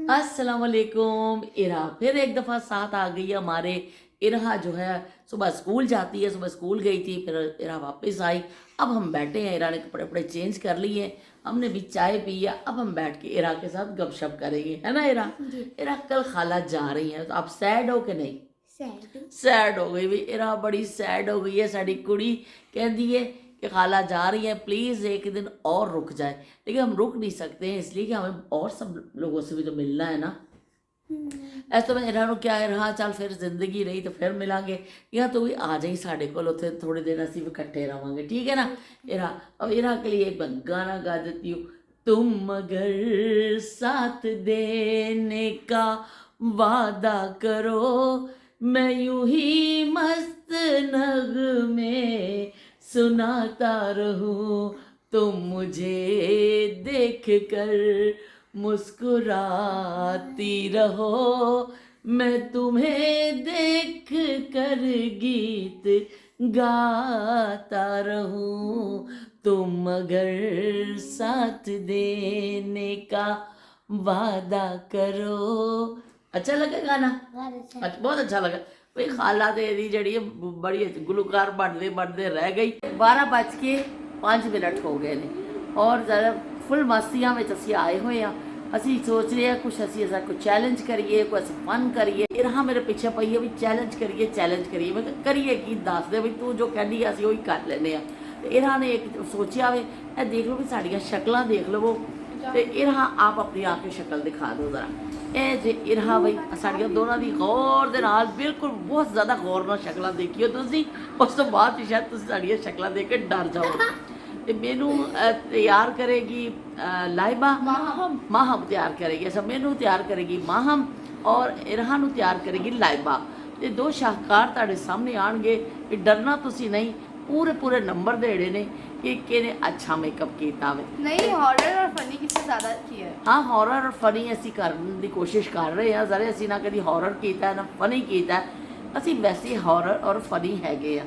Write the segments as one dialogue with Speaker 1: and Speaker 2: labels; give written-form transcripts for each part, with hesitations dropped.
Speaker 1: अस्सलाम वालेकुम। इरा फिर एक दफ़ा साथ आ गई है हमारे। इरा जो है सुबह स्कूल जाती है, सुबह स्कूल गई थी, फिर इरा वापस आई। अब हम बैठे हैं, इरा ने कपड़े वपड़े चेंज कर लिए, हमने भी चाय पी है। अब हम बैठ के इरा के साथ गपशप करेंगे, है ना इरा? इरा कल खाला जा रही है, तो आप सैड हो कि नहीं? सैड हो गई भी इरा, बड़ी सैड हो गई है साड़ी कुड़ी। कहती है कि खाला जा रही है, प्लीज़ एक दिन और रुक जाए। लेकिन हम रुक नहीं सकते हैं, इसलिए कि हमें और सब लोगों से भी तो मिलना है ना। ऐसा तो मैं इरा ਨੂੰ क्या रहा, चल फिर जिंदगी रही तो फिर मिलांगे, या तो भी आ जाई साढ़े को, उत्थे थोड़े दिन असी भी इकट्ठे रहांगे, ठीक है ना इरा? अब इरा के लिए एक मैं गाना गा देती हूँ। तुम अगर साथ देने का वादा करो, मैं यूं ही मस्त नगमे सुनाता रहूं, तुम मुझे देख कर मुस्कुराती रहो, मैं तुम्हें देख कर गीत गाता रहूं, तुम अगर साथ देने का वादा करो। अच्छा लगा गाना? अच्छा, बहुत अच्छा लगा भाई। खाला ਤੇ ਇਹਦੀ ਜਿਹੜੀ ਬੜੀ ਗੁਲੂਕਾਰ ਬਣਦੇ ਰਹਿ ਗਈ। 12:05 ਹੋ ਗਏ ਨੇ ਔਰ ਜ਼ਿਆਦਾ ਫੁੱਲ ਮਸਤੀਆਂ ਵਿੱਚ ਅਸੀਂ ਆਏ ਹੋਏ ਆ। ਅਸੀਂ ਸੋਚ ਰਹੇ ਆ ਕੁਛ ਅਸੀਂ ਐਸਾ ਕੋਈ ਚੈਲੰਜ ਕਰੀਏ, ਕੋਈ ਅਸੀਂ ਫਨ ਕਰੀਏ। ਇਰਹਾ ਮੇਰੇ ਪਿੱਛੇ ਪਈ ਹੈ ਵੀ ਚੈਲੰਜ ਕਰੀਏ। ਮੈਂ ਕਿਹਾ ਕਰੀਏ ਕੀ, ਦੱਸ ਦੇ ਵੀ ਤੂੰ ਜੋ ਕਹਿੰਦੀ ਅਸੀਂ ਉਹੀ ਕਰ ਲੈਂਦੇ ਆ। ਤੇ ਇਰਹਾ ਨੇ ਇੱਕ ਸੋਚਿਆ ਵੇ, ਇਹ ਦੇਖ ਲਓ ਵੀ ਸਾਡੀਆਂ ਸ਼ਕਲਾਂ ਦੇਖ ਲਵੋ, ਤੇ ਇਰਹਾ ਆਪ ਆਪਣੀ ਆ ਕੇ ਸ਼ਕਲ ਦਿਖਾ ਦਿਓ ਜ਼ਰਾ। ਇਹ ਜੇ ਇਰਹਾ ਬਈ ਸਾਡੀਆਂ ਦੋਨਾਂ ਦੀ ਗੌਰ ਦੇ ਨਾਲ, ਬਿਲਕੁਲ ਬਹੁਤ ਜ਼ਿਆਦਾ ਗੌਰ ਨਾਲ ਸ਼ਕਲਾਂ ਦੇਖਿਓ ਤੁਸੀਂ, ਉਸ ਤੋਂ ਬਾਅਦ ਸ਼ਾਇਦ ਤੁਸੀਂ ਸਾਡੀਆਂ ਸ਼ਕਲਾਂ ਦੇਖ ਕੇ ਡਰ ਜਾਓ। ਤੇ ਮੈਨੂੰ ਤਿਆਰ ਕਰੇਗੀ ਲਾਇਬਾ, ਮਾਹਮ ਤਿਆਰ ਕਰੇਗੀ। ਅੱਛਾ, ਮੈਨੂੰ ਤਿਆਰ ਕਰੇਗੀ ਮਾਹਮ ਔਰ ਇਰਹਾ ਨੂੰ ਤਿਆਰ ਕਰੇਗੀ ਲਾਇਬਾ। ਤੇ ਦੋ ਸ਼ਾਹਕਾਰ ਤੁਹਾਡੇ ਸਾਹਮਣੇ ਆਣਗੇ, ਵੀ ਡਰਨਾ ਤੁਸੀਂ ਨਹੀਂ। पूरे नंबर देने ने कि किने अच्छा मेकअप किया वे।
Speaker 2: नहीं, हॉरर और फनी किससे ज़्यादा किया है?
Speaker 1: हाँ, हॉरर और फनी असी करने की कोशिश कर रहे हैं। जरे असी ना कभी हॉरर किया ना फनी किया, असी वैसे हॉरर और फनी हैगे आ।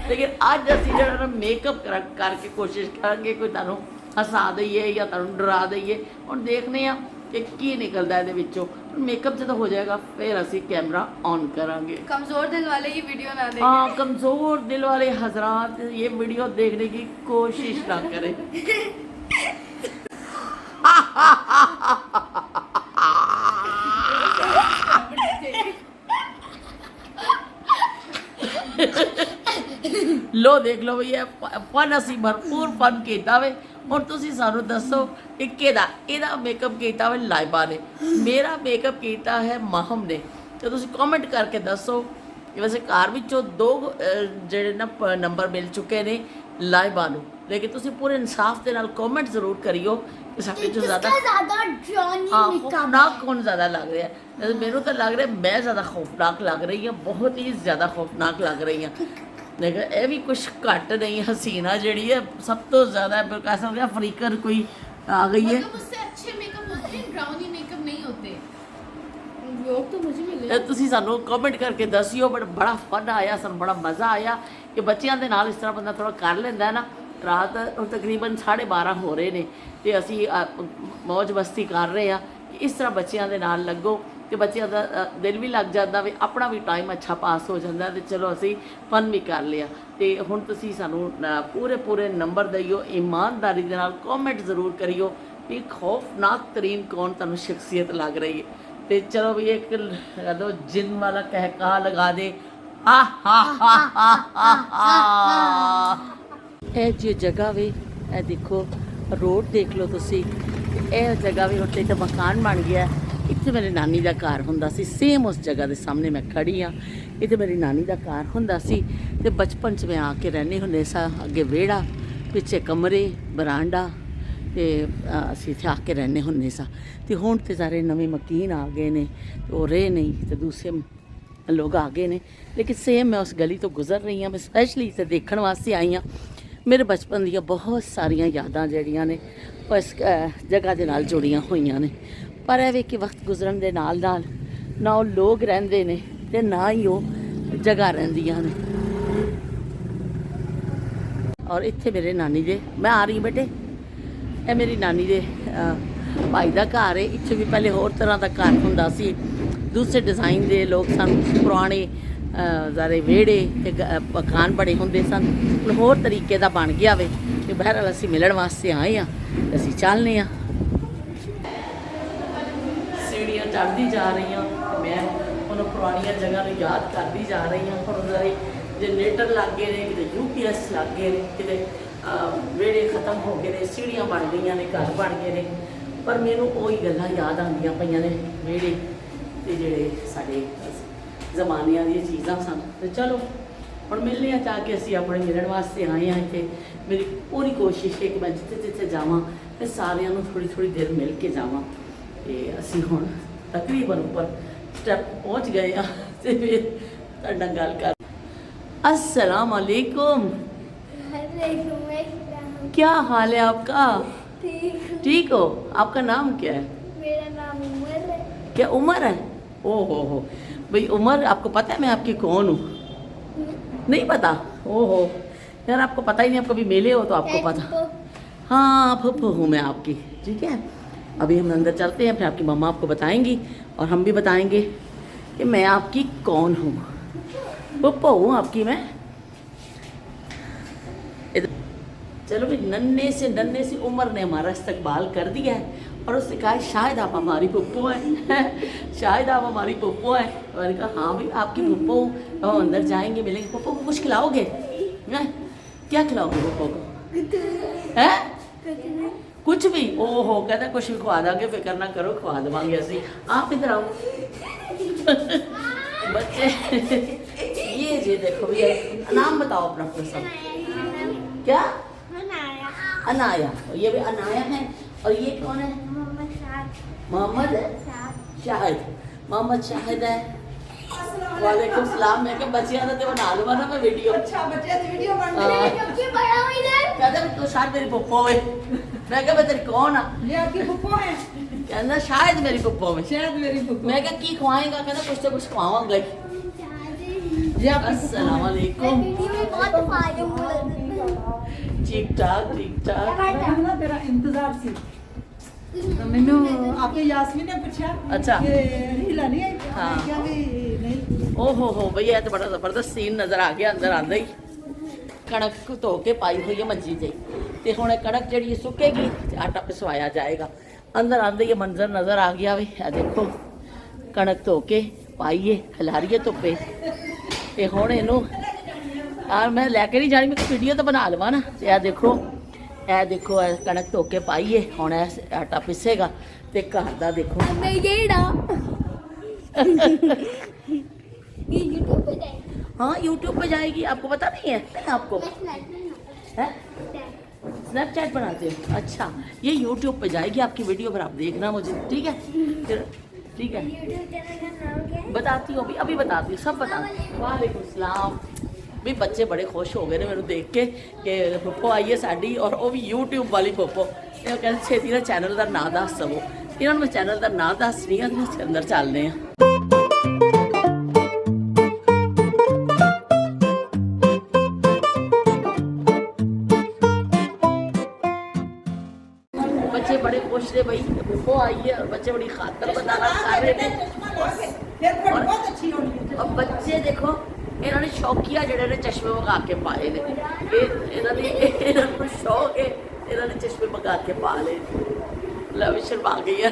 Speaker 1: लेकिन अज असी जो मेकअप करके कोशिश करेंगे कोई तुहानू हसा दईए या तुहानू डरा दईए। हुण देखने कि की निकलता है विचों। मेकअप जो हो जाएगा फिर असी कैमरा ऑन करांगे।
Speaker 2: कमजोर दिल वाले ये वीडियो ना देखें।
Speaker 1: हाँ, कमजोर दिल वाले हजरात ये वीडियो देखने की कोशिश ना करें। लो देख लो भैया, फन असी भरपूर फन किया वे। ਹੁਣ ਤੁਸੀਂ ਸਾਨੂੰ ਦੱਸੋ ਕਿ ਇਹਦਾ ਮੇਕਅਪ ਕੀਤਾ ਵੇ ਲਾਇਬਾ ਨੇ, ਮੇਰਾ ਮੇਕਅਪ ਕੀਤਾ ਹੈ ਮਾਹਮ ਨੇ। ਤੇ ਤੁਸੀਂ ਕਮੈਂਟ ਕਰਕੇ ਦੱਸੋ ਕਿ ਵੈਸੇ ਘਰ ਵਿੱਚੋਂ ਦੋ ਜਿਹੜੇ ਨਾ ਨੰਬਰ ਮਿਲ ਚੁੱਕੇ ਨੇ ਲਾਇਬਾ ਨੂੰ, ਲੇਕਿਨ ਤੁਸੀਂ ਪੂਰੇ ਇਨਸਾਫ ਦੇ ਨਾਲ ਕਮੈਂਟ ਜ਼ਰੂਰ ਕਰਿਓ ਕਿ ਸਾਡੇ ਤੋਂ ਜ਼ਿਆਦਾ ਖੌਫਨਾਕ ਕੌਣ ਜ਼ਿਆਦਾ ਲੱਗ ਰਿਹਾ ਹੈ। ਮੈਨੂੰ ਤਾਂ ਲੱਗ ਰਿਹਾ ਮੈਂ ਜ਼ਿਆਦਾ ਖੌਫਨਾਕ ਲੱਗ ਰਹੀ ਹਾਂ, ਬਹੁਤ ਹੀ ਜ਼ਿਆਦਾ ਖੌਫਨਾਕ ਲੱਗ ਰਹੀ ਹਾਂ। लेकिन यह भी कुछ घट नहीं, हसीना जी है सब तो ज़्यादा कैसा हो गया अफ्रीकन कोई आ गई है।
Speaker 2: उससे अच्छे मेकअप होते हैं, ब्राउनी मेकअप नहीं होते। लोग तो मुझे मिले।
Speaker 1: तुसी सानू कमेंट करके दसियो, बड़ा फन आया, सन बड़ा मज़ा आया कि बच्चों के नाल इस तरह बंदा थोड़ा कर लेंदा है ना। रात तकरीबन 12:30 हो रहे हैं तो असी मौज मस्ती कर रहे हैं कि इस तरह बच्चों के नाल लगो कि बच्चों का दिल भी लग जाता वे, अपना भी टाइम अच्छा पास हो जाता। तो चलो असी फन भी कर लिया। तो हुण तुसी सानू पूरे नंबर दियो, ईमानदारी दे नाल कमेंट जरूर करियो भी खौफनाक तरीन कौन तुहानू शख्सियत लग रही है। तो चलो भी एक दो जिन वाला कहका लगा दे, हा हा हा हा हा हा। ए जो जगह वे ए देखो, रोड देख लो तुसी, ए जगह भी उत्ते तो मकान बन गया। इत्थे मेरी नानी का घर हुंदा सी, सेम उस जगह के सामने मैं खड़ी हाँ। इत्थे मेरी नानी का घर हुंदा सी ते बचपन च मैं आके रहने हुंदे सा। अगे वेड़ा, पिछे कमरे, बरांडा, ते असीं इत्थे आके रहने हुंदे सा। ते हुण ते सारे नवे मकीन आ गए ने, तो रहे नहीं ते दूसरे लोग आ गए ने। लेकिन सेम मैं उस गली तो गुजर रही हाँ, मैं स्पैशली इत्थे देखण वास्ते आई हाँ। मेरे बचपन दी बहुत सारिया यादां जिहड़ियां ने इस जगह दे नाल जुड़ियां होईयां ने। पर यह कि वक्त गुजरन के नाल नाल ना वो लोग रहिंदे ने ते ना ही वो जगह रहिंदियां ने। और इत्थे मेरे नानी दे, मैं आ रही बेटे, ਇਹ ਮੇਰੀ ਨਾਨੀ ਦੇ ਭਾਈ ਦਾ ਘਰ ਹੈ। ਇੱਥੇ ਵੀ ਪਹਿਲੇ ਹੋਰ ਤਰ੍ਹਾਂ ਦਾ ਘਰ ਹੁੰਦਾ ਸੀ, ਦੂਸਰੇ ਡਿਜ਼ਾਈਨ ਦੇ ਲੋਕ ਸਨ, ਪੁਰਾਣੇ ਸਾਰੇ ਵਿਹੜੇ ਤੇ ਮਕਾਨ ਬਣੇ ਹੁੰਦੇ ਸਨ। ਹੁਣ ਹੋਰ ਤਰੀਕੇ ਦਾ ਬਣ ਗਿਆ ਵੇ ਤੇ ਬਹਿਰਹਾਲ ਅਸੀਂ ਮਿਲਣ ਵਾਸਤੇ ਆਏ ਆ, ਅਸੀਂ ਚੱਲਨੇ ਆ। ਸੀੜੀਆਂ ਚੜ੍ਹਦੀ ਜਾ ਰਹੀਆਂ, ਮੈਂ ਉਹਨਾਂ ਪੁਰਾਣੀਆਂ ਜਗ੍ਹਾ ਨੂੰ ਯਾਦ ਕਰਦੀ ਜਾ ਰਹੀ ਹਾਂ। ਹੁਣ ਸਾਰੇ ਜਨਰੇਟਰ ਲੱਗ ਗਏ ਨੇ, ਕਿਤੇ UPS ਲੱਗ ਗਏ ਨੇ, ਕਿਤੇ ਵਿਹੜੇ ਖਤਮ ਹੋ ਗਏ ਨੇ, ਸੀੜੀਆਂ ਬਣ ਗਈਆਂ ਨੇ, ਘਰ ਬਣ ਗਏ ਨੇ। ਪਰ ਮੈਨੂੰ ਉਹੀ ਗੱਲਾਂ ਯਾਦ ਆਉਂਦੀਆਂ ਪਈਆਂ ਨੇ, ਵਿਹੜੇ ਤੇ ਜਿਹੜੇ ਸਾਡੇ ਜ਼ਮਾਨਿਆਂ ਦੀਆਂ ਚੀਜ਼ਾਂ ਸਨ। ਤੇ ਚਲੋ ਹੁਣ ਮਿਲਨੇ ਆ ਜਾ ਕੇ, ਅਸੀਂ ਆਪਣੇ ਮਿਲਣ ਵਾਸਤੇ ਆਏ ਹਾਂ ਇੱਥੇ। ਮੇਰੀ ਪੂਰੀ ਕੋਸ਼ਿਸ਼ ਹੈ ਕਿ ਮੈਂ ਜਿੱਥੇ ਜਿੱਥੇ ਜਾਵਾਂ ਤੇ ਸਾਰਿਆਂ ਨੂੰ ਥੋੜ੍ਹੀ ਥੋੜ੍ਹੀ ਦੇਰ ਮਿਲ ਕੇ ਜਾਵਾਂ। ਤੇ ਅਸੀਂ ਹੁਣ ਤਕਰੀਬਨ ਉੱਪਰ स्टेप पहुंच गए हैं तो फिर ਤੁਹਾਡਾ ਗੱਲ ਕਰ। अस्सलाम वालेकुम, क्या हाल है आपका? ठीक हो? आपका नाम क्या है?
Speaker 2: मेरा नाम उमर है।
Speaker 1: क्या उमर है? ओ हो भाई उमर, आपको पता है मैं आपकी कौन हूँ? नहीं पता? ओहो यार, आपको पता ही नहीं, आप कभी मिले हो तो आपको पता। हाँ फुफ्फू हूँ मैं आपकी, ठीक है। अभी हम अंदर चलते हैं, फिर आपकी मम्मा आपको बताएंगी और हम भी बताएंगे कि मैं आपकी कौन हूँ। पप्पा हूँ आपकी मैं। चलो भाई, नन्हे से उमर ने हमारा इस्तकबाल कर दिया है और उसने कहा शायद आप हमारी पप्पू हैं शायद आप हमारी पप्पू हैं। मैंने कहा हाँ भाई आपकी पप्पू हूँ। अब हम अंदर जाएंगे, मिलेंगे। पप्पू को कुछ खिलाओगे? हैं? क्या खिलाओगे पप्पू को? हैं? कुछ भी? ओहो, कहता कुछ भी खवा देंगे, फिक्र ना करो, खवा देवांगे असी। आप इधर आओ बच्चे। ये देखो भैया, नाम बताओ अपना अपना सब। क्या? अनाया। ये भी अनाया है। और ये कौन है? मोहम्मद शाहिद। मोहम्मद शाहिद है। वालेकुम सलाम। मैं क्या बच्चियां ने तो बना लूंगा ना मैं वीडियो। अच्छा बच्चियां दी वीडियो बन रही है। कहता तू शायद मेरी पप्पो है। मैं क्या मैं तेरी कौन आ? ये आपकी पप्पो है। कहना शायद मेरी पप्पो है। शायद मेरी पप्पो। मैं क्या की खवाएगा? कहना कुछ तो कुछ खवाऊंगा। अस्सलाम वालेकुम। ठीक ठाक ठीक ठाक।
Speaker 3: ना तेरा इंतजार सी मैनू आपके यास्मीन ने पूछा।
Speaker 1: अच्छा।
Speaker 3: कि हीला नहीं आई?
Speaker 1: हाँ।
Speaker 3: क्या भी नहीं।
Speaker 1: ओहो हो भैया, तो बड़ा जबरदस्त सीन नज़र आ गया। अंदर आंदा ही कणक धो के पाई हुई है मंजी जी, तो हुण कणक जी सुकेगी ते आटा पिसवाया जाएगा। अंदर आंदे ही मंजर नज़र आ गया वे। देखो कणक धो के पाईए, खिलारीए धुप्पे, ते हुण इनू यार मैं लैके नहीं जानी, मैं वीडियो तो बना लवा ना। यह देखो कणक धो के पाईए, हुण आटा पिसेगा ते घर दा देखो। हाँ यूट्यूब पे जाएगी, आपको पता नहीं है? आपको है स्नैपचैट बनाते हो? अच्छा, ये यूट्यूब पे जाएगी आपकी वीडियो, पर आप देखना मुझे, ठीक है? फिर ठीक है, बताती हूँ अभी बताती हूँ, सब बताती हूँ। वालेकुम सलाम। भी बच्चे बड़े खुश हो गए ने मैंने देख के कि पप्पो आई है साड़ी, और वो भी यूट्यूब वाली पप्पो। ये कहते छेती ना चैनल का नाम दस दवो। इन्होंने मैं चैनल का नाम दस रही हूँ, अंदर चलने हैं। बच्चे बड़े खुश थे भाई, पप्पो आई है, और बच्चे बड़ी खातर बता कर रहे थे। और बच्चे देखो, इन्होंने शौकिया जड़े ने चश्मे मंगा के पाए ने। इन्होंने शौक है, इन्होंने चश्मे मंगा के पा ले। लव शर्मा गई है।